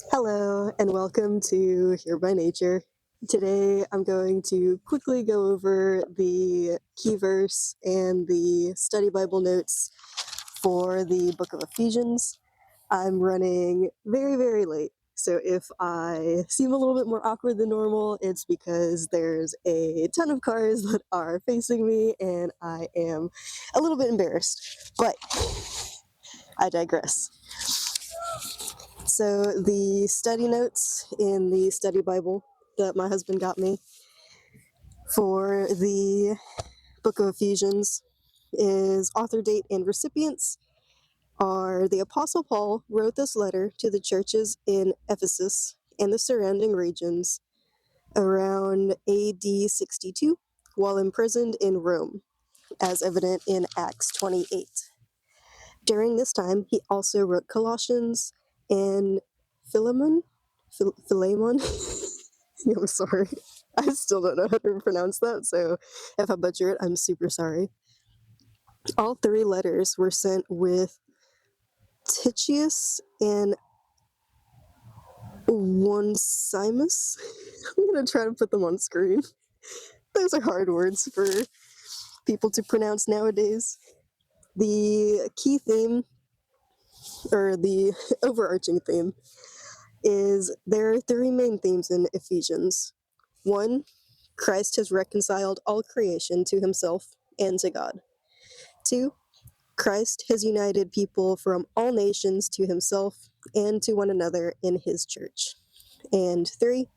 Hello, and welcome to Here by Nature. Today I'm going to quickly go over the key verse and the study Bible notes for the book of Ephesians. I'm running very late, so if I seem a little bit more awkward than normal, it's because there's a ton of cars that are facing me and I am a little bit embarrassed, but I digress. So the study notes in the study Bible that my husband got me for the book of Ephesians is author date and recipients are the Apostle Paul wrote this letter to the churches in Ephesus and the surrounding regions around AD 62 while imprisoned in Rome, as evident in Acts 28. During this time, he also wrote Colossians and Philemon. Philemon. I'm sorry. I still don't know how to pronounce that, so if I butcher it, I'm super sorry. All three letters were sent with Titius and Onesimus. I'm going to try to put them on screen. Those are hard words for people to pronounce nowadays. The key theme, or the overarching theme, is there are three main themes in Ephesians. 1, Christ has reconciled all creation to himself and to God. 2, Christ has united people from all nations to himself and to one another in his church. And 3,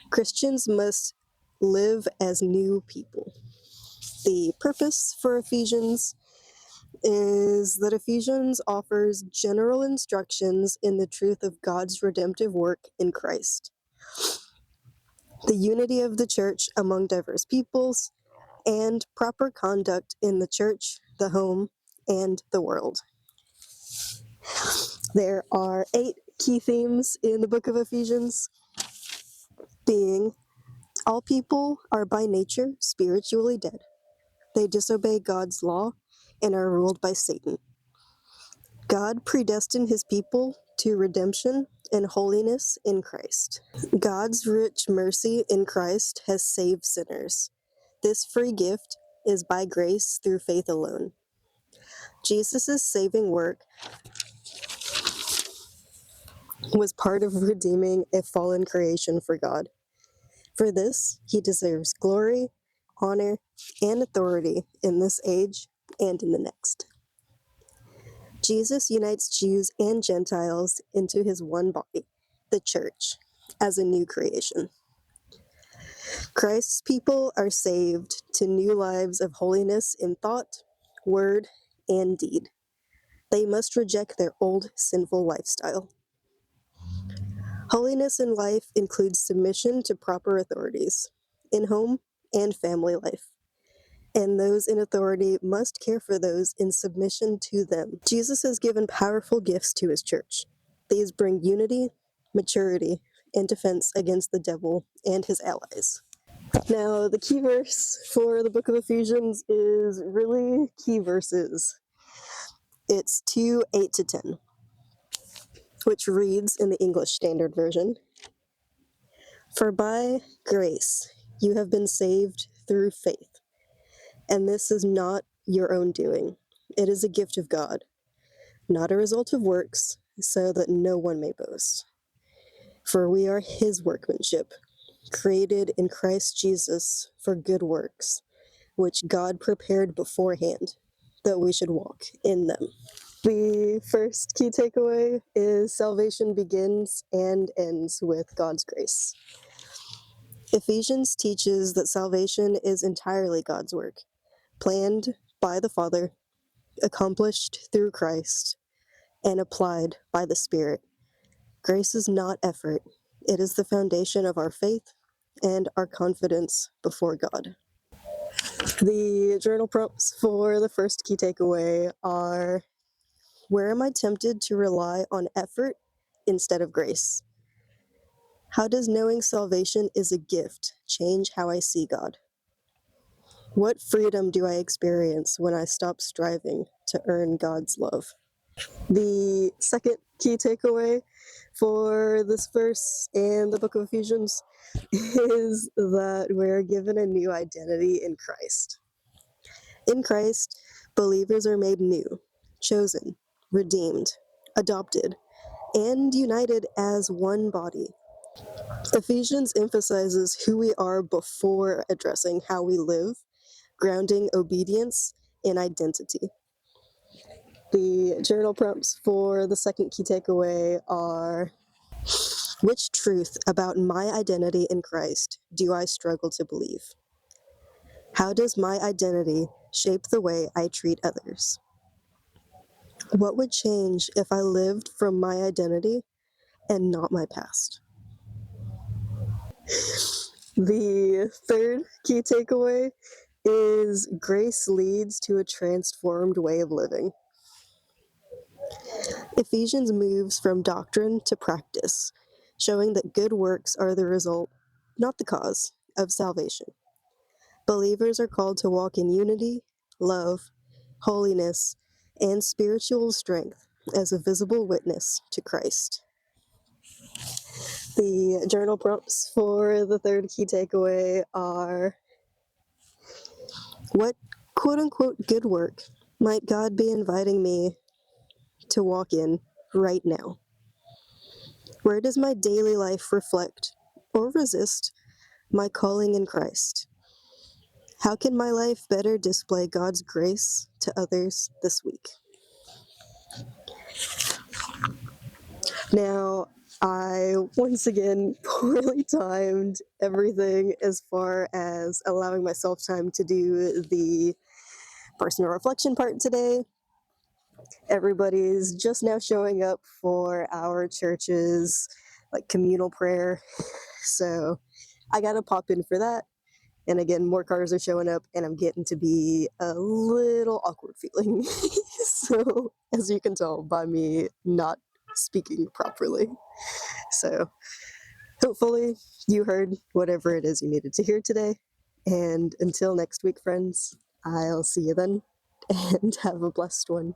Christians must live as new people. The purpose for Ephesians is that Ephesians offers general instructions in the truth of God's redemptive work in Christ, the unity of the church among diverse peoples, and proper conduct in the church, the home, and the world. There are 8 key themes in the book of Ephesians, being all people are by nature spiritually dead. They disobey God's law and are ruled by Satan. God predestined his people to redemption and holiness in Christ. God's rich mercy in Christ has saved sinners. This free gift is by grace through faith alone. Jesus' saving work was part of redeeming a fallen creation for God. For this, he deserves glory, honor, and authority in this age and in the next. Jesus unites Jews and Gentiles into his one body, the church, as a new creation. Christ's people are saved to new lives of holiness in thought, word, and deed. They must reject their old sinful lifestyle. Holiness in life includes submission to proper authorities, in home and family life, and those in authority must care for those in submission to them. Jesus has given powerful gifts to his church. These bring unity, maturity, and defense against the devil and his allies. Now, the key verse for the book of Ephesians is really key verses. It's 2:8-10, which reads in the English Standard Version, "For by grace you have been saved through faith, and this is not your own doing. It is a gift of God, not a result of works, so that no one may boast. For we are his workmanship, created in Christ Jesus for good works, which God prepared beforehand that we should walk in them." The first key takeaway is salvation begins and ends with God's grace. Ephesians teaches that salvation is entirely God's work, planned by the Father, accomplished through Christ, and applied by the Spirit. Grace is not effort. It is the foundation of our faith and our confidence before God. The journal prompts for the first key takeaway are, where am I tempted to rely on effort instead of grace? How does knowing salvation is a gift change how I see God? What freedom do I experience when I stop striving to earn God's love? The second key takeaway for this verse in the book of Ephesians is that we're given a new identity in Christ. In Christ, believers are made new, chosen, redeemed, adopted, and united as one body. Ephesians emphasizes who we are before addressing how we live, grounding obedience in identity. The journal prompts for the second key takeaway are: which truth about my identity in Christ do I struggle to believe? How does my identity shape the way I treat others? What would change if I lived from my identity and not my past? The third key takeaway is grace leads to a transformed way of living. Ephesians moves from doctrine to practice, showing that good works are the result, not the cause, of salvation. Believers are called to walk in unity, love, holiness, and spiritual strength as a visible witness to Christ. The journal prompts for the third key takeaway are: what quote-unquote good work might God be inviting me to walk in right now? Where does my daily life reflect or resist my calling in Christ? How can my life better display God's grace to others this week? Now, I once again poorly timed everything as far as allowing myself time to do the personal reflection part today. Everybody's just now showing up for our church's communal prayer, so I gotta pop in for that. And again, more cars are showing up, and I'm getting to be a little awkward feeling. So, as you can tell by me not speaking properly. So, hopefully, you heard whatever it is you needed to hear today. And until next week, friends, I'll see you then, and have a blessed one.